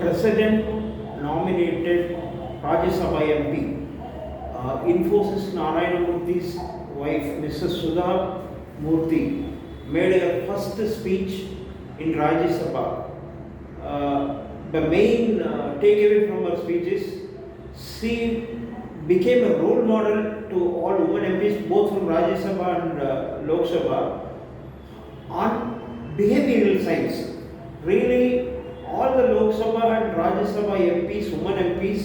President-nominated Rajya Sabha MP, Infosys Narayana Murthy's wife, Mrs. Sudha Murty, made her first speech in Rajya Sabha. The main takeaway from her speech is she became a role model to all women MPs, both from Rajya Sabha and Lok Sabha, on behavioral science. Really, all the Lok Sabha and Rajya Sabha MPs, women MPs,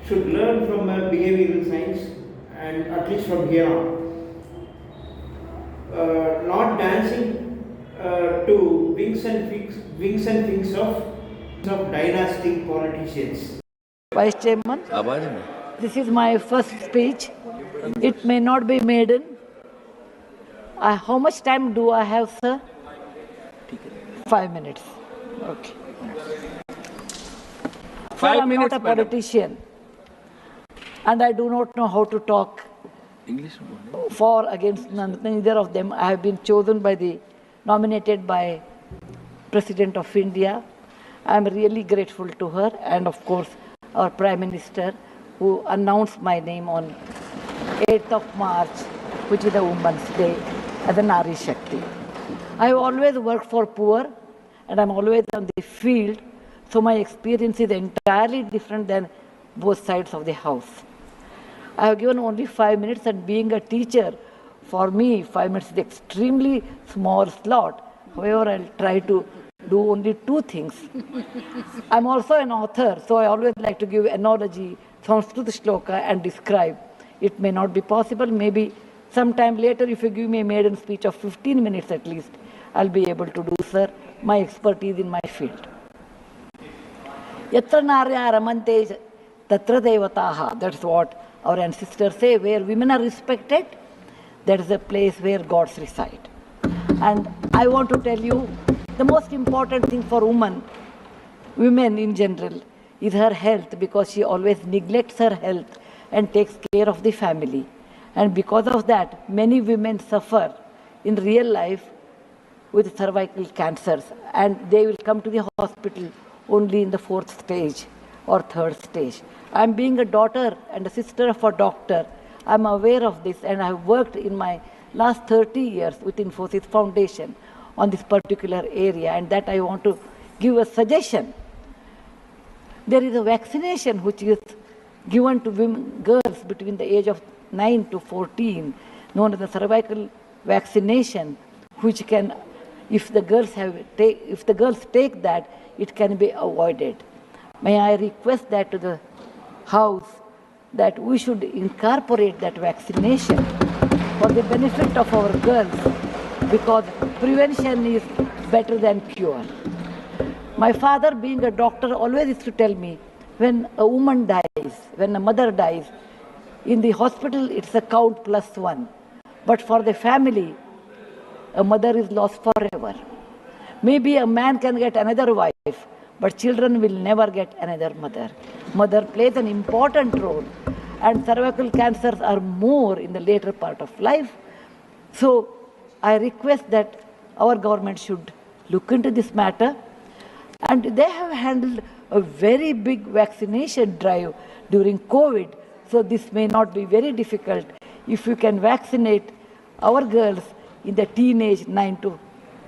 should learn from behavioral science, and at least from here on. Not dancing to wings and wings of dynastic politicians. Vice Chairman, this is my first speech. It may not be maiden. How much time do I have, sir? 5 minutes. Okay. 5 I'm minutes, not a madam. politician, and I do not know how to talk English. for against neither of them. I have been nominated by President of India. I am really grateful to her, and of course our Prime Minister, who announced my name on 8th of March, which is the Women's Day, as a Nari Shakti. I have always worked for poor, and I'm always on the field, so my experience is entirely different than both sides of the house. I have given only 5 minutes, and being a teacher, for me 5 minutes is extremely small slot. However, I'll try to do only 2 things. I'm also an author, so I always like to give analogy, Sanskrit shloka, and describe. It may not be possible, maybe sometime later if you give me a maiden speech of 15 minutes at least, I'll be able to do, sir, my expertise in my field. Yatra narya ramante tatra devataha. That's what our ancestors say. Where women are respected, that is a place where gods reside. And I want to tell you, the most important thing for women in general, is her health, because she always neglects her health and takes care of the family. And because of that, many women suffer in real life with cervical cancers, and they will come to the hospital only in the 4th stage or 3rd stage. I'm being a daughter and a sister of a doctor. I'm aware of this, and I've worked in my last 30 years with Infosys Foundation on this particular area, and that I want to give a suggestion. There is a vaccination which is given to girls between the age of 9 to 14, known as the cervical vaccination, which can, if the girls take that, it can be avoided. May I request that to the House, that we should incorporate that vaccination for the benefit of our girls, because prevention is better than cure. My father, being a doctor, always used to tell me, when a woman dies, when a mother dies, in the hospital it's a count +1. But for the family, a mother is lost forever. Maybe a man can get another wife, but children will never get another mother. Mother plays an important role, and cervical cancers are more in the later part of life. So I request that our government should look into this matter, and they have handled a very big vaccination drive during COVID, so this may not be very difficult if you can vaccinate our girls in the teenage 9 to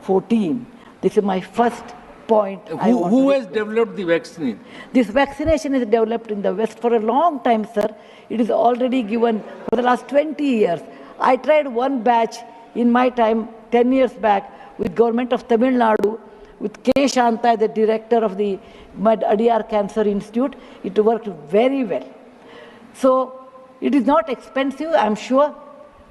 14. This is my first point. Who has developed the vaccine? This vaccination is developed in the West for a long time, sir. It is already given for the last 20 years. I tried one batch in my time, 10 years back, with government of Tamil Nadu, with K. Shanta, the director of the Adiyar Cancer Institute. It worked very well. So it is not expensive, I'm sure.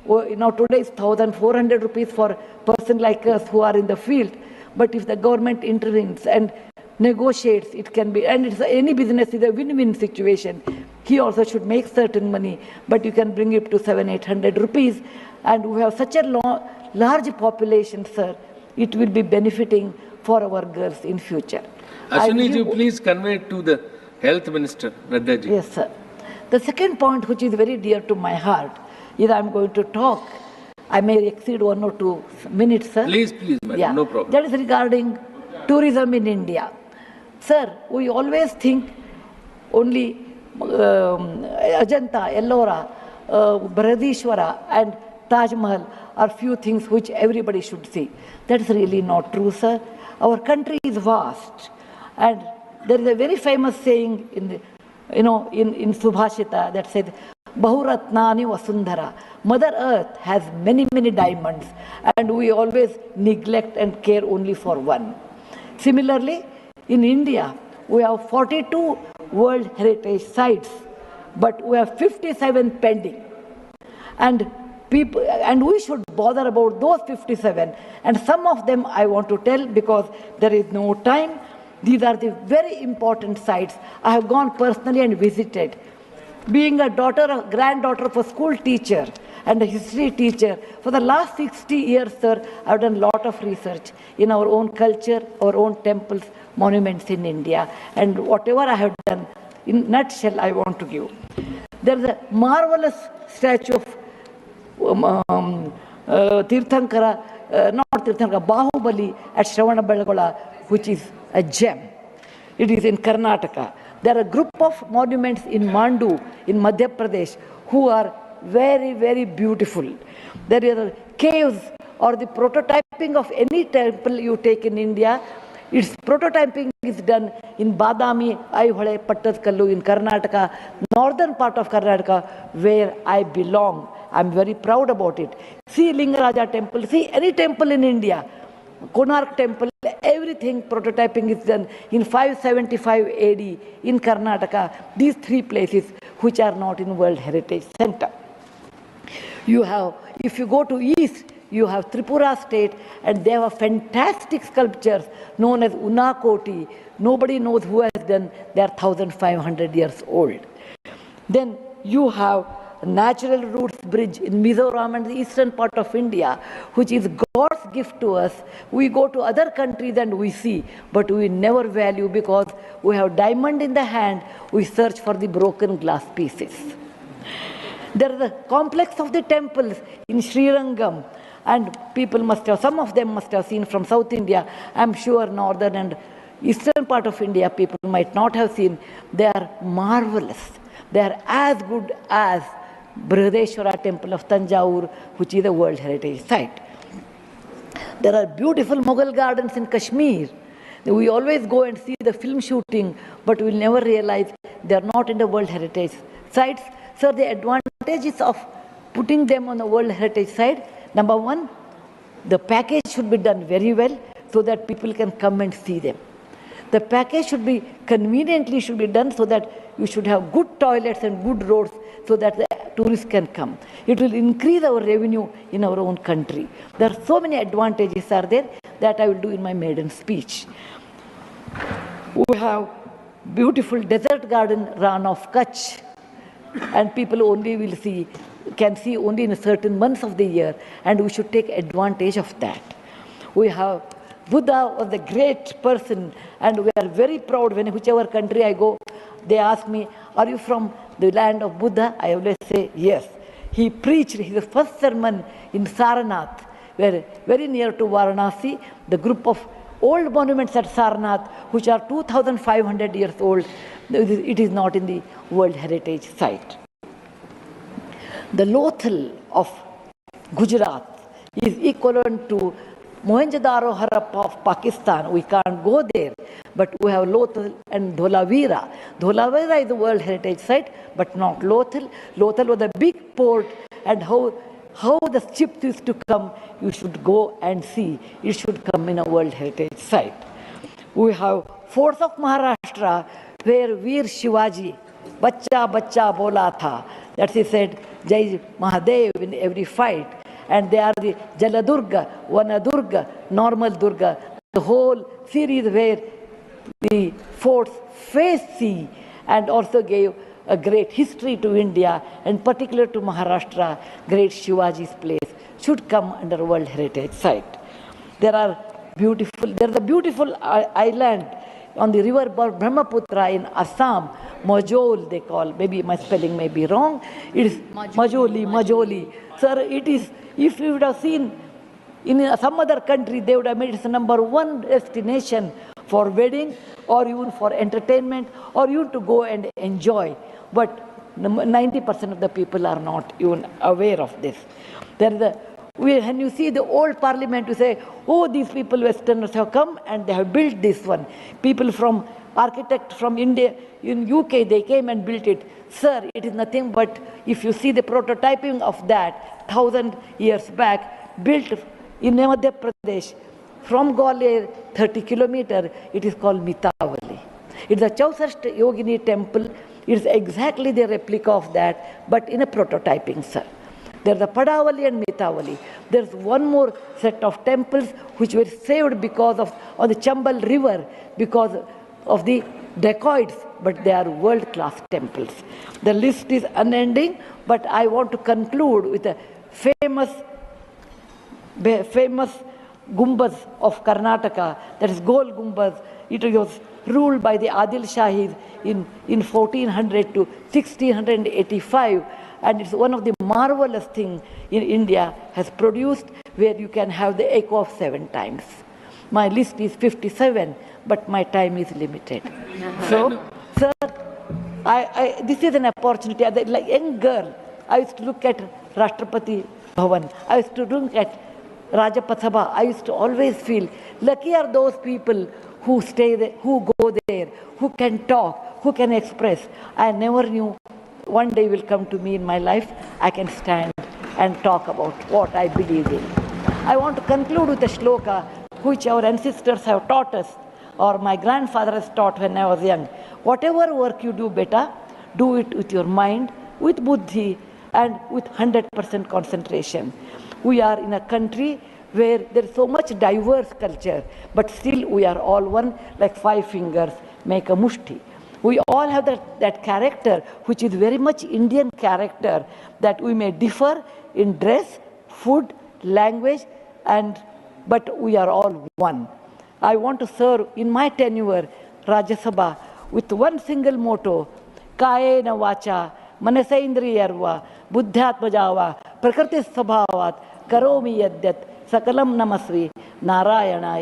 Today is 1,400 rupees for a person like us who are in the field. But if the government intervenes and negotiates, it can be, and any business is a win-win situation. He also should make certain money, but you can bring it to 700-800 rupees. And we have such a large population, sir, it will be benefiting for our girls in future. Ashwini ji, please convey it to the Health Minister, Radha ji. Yes, sir. The second point, which is very dear to my heart, is I'm going to talk. I may exceed 1 or 2 minutes, sir. Please, madam, no problem. That is regarding tourism in India. Sir, we always think only Ajanta, Ellora, Bharadishwara and Taj Mahal are few things which everybody should see. That's really not true, sir. Our country is vast, and there is a very famous saying in in Subhashita that says, Bahuratnani Vasundhara. Mother Earth has many, many diamonds, and we always neglect and care only for one. Similarly, in India, we have 42 World Heritage Sites, but we have 57 pending. And we should bother about those 57. And some of them I want to tell because there is no time. These are the very important sites. I have gone personally and visited. Being a granddaughter of a school teacher and a history teacher, for the last 60 years, sir, I've done a lot of research in our own culture, our own temples, monuments in India. And whatever I have done, in nutshell, I want to give. There is a marvelous statue of Bahubali at Shravanabelagola, which is a gem. It is in Karnataka. There are a group of monuments in Mandu, in Madhya Pradesh, who are very, very beautiful. There are caves or the prototyping of any temple you take in India. Its prototyping is done in Badami, Aihole, Pattadkallu in Karnataka, northern part of Karnataka, where I belong. I'm very proud about it. See Lingaraja temple, see any temple in India, Konark temple, everything prototyping is done in 575 AD in Karnataka. These three places which are not in World Heritage Center. You have, if you go to east, you have Tripura state, and they have fantastic sculptures known as Unakoti. Nobody knows who has done. They are 1,500 years old. Then you have Natural Roots Bridge in Mizoram and the eastern part of India, which is God's gift to us. We go to other countries and we see, but we never value because we have diamond in the hand, we search for the broken glass pieces. There is a complex of the temples in Srirangam, and people must have, some of them must have seen from South India. I'm sure northern and eastern part of India people might not have seen. They are marvelous. They are as good as Brihadeshwara temple of Tanjore, which is a World Heritage Site. There are beautiful Mughal gardens in Kashmir. We always go and see the film shooting, but we'll never realize they are not in the World Heritage Sites. So the advantages of putting them on the World Heritage Site, number one, the package should be done very well so that people can come and see them. The package should be conveniently done so that you should have good toilets and good roads so that the tourists can come. It will increase our revenue in our own country. There are so many advantages are there that I will do in my maiden speech. We have beautiful desert garden Ran of Kutch, and people only can see only in certain months of the year, and we should take advantage of that. We have Buddha was a great person, and we are very proud when whichever country I go, they ask me, are you from the land of Buddha? I always say, yes. He preached his first sermon in Sarnath, where very near to Varanasi, the group of old monuments at Sarnath, which are 2,500 years old, it is not in the World Heritage Site. The Lothal of Gujarat is equivalent to Mohenjo-daro Harappa of Pakistan. We can't go there, but we have Lothal and Dholavira. Dholavira is a World Heritage Site, but not Lothal. Lothal was a big port, and how the ships used to come, you should go and see. It should come in a World Heritage Site. We have forts of Maharashtra, where Veer Shivaji, Bachcha Bachcha Bola Tha, that he said, Jai Mahadev in every fight. And they are the Jaladurga, Vanadurga, Normal Durga, the whole series where the forts face sea, and also gave a great history to India, and particular to Maharashtra, great Shivaji's place, should come under World Heritage Site. There is a beautiful island on the river Brahmaputra in Assam, Majol they call, maybe my spelling may be wrong, it is Majoli. Sir, it is, if you would have seen in some other country, they would have made it the #1 destination for wedding or even for entertainment or even to go and enjoy. But 90% of the people are not even aware of this. When you see the old parliament, you say, oh, these people, Westerners have come and they have built this one. People from architect from India, in UK, they came and built it. Sir, it is nothing but, if you see the prototyping of that 1,000 years back, built in Madhya Pradesh, from Gwalior, 30 kilometers, it is called Mitavali. It is a Chausast Yogini temple. It is exactly the replica of that, but in a prototyping, sir. There's a Padavali and Mitavali. There's one more set of temples which were saved because of on the Chambal River because of the dacoits, but they are world-class temples. The list is unending, but I want to conclude with a famous Gumbaz of Karnataka, that is Gol Gumbaz. It was ruled by the Adil Shahis in 1400 to 1685. And it's one of the marvelous things in India has produced, where you can have the echo of 7 times. My list is 57, but my time is limited. So, sir, this is an opportunity. As a young girl, I used to look at Rashtrapati Bhavan. I used to look at Rajya Sabha. I used to always feel lucky are those people who stay there, who go there, who can talk, who can express. I never knew one day will come to me in my life, I can stand and talk about what I believe in. I want to conclude with a shloka which our ancestors have taught us, or my grandfather has taught when I was young. Whatever work you do, beta, do it with your mind, with buddhi, and with 100% concentration. We are in a country where there is so much diverse culture, but still we are all one, like 5 fingers make a mushti. We all have that character, which is very much Indian character, that we may differ in dress, food, language, but we are all one. I want to serve in my tenure, Rajya Sabha, with one single motto, Kayena Vacha, Manasaindriyarva, Buddhyatmajava, Prakriti Sabhavat, Karomi Yadyat, Sakalam Namasvi, Narayana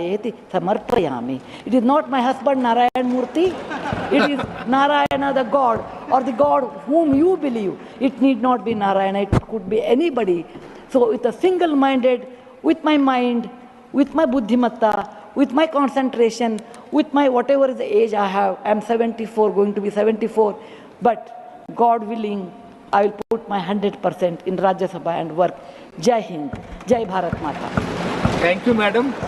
Samarpayami. It is not my husband Narayan Murthy. It is Narayana the God, or the God whom you believe. It need not be Narayana, it could be anybody. So with a single-minded, with my mind, with my buddhimatta, with my concentration, with my whatever is the age I have, I am 74, going to be 74, but God willing, I will put my 100% in Rajya Sabha and work. Jai Hind, Jai Bharat Mata. Thank you, madam.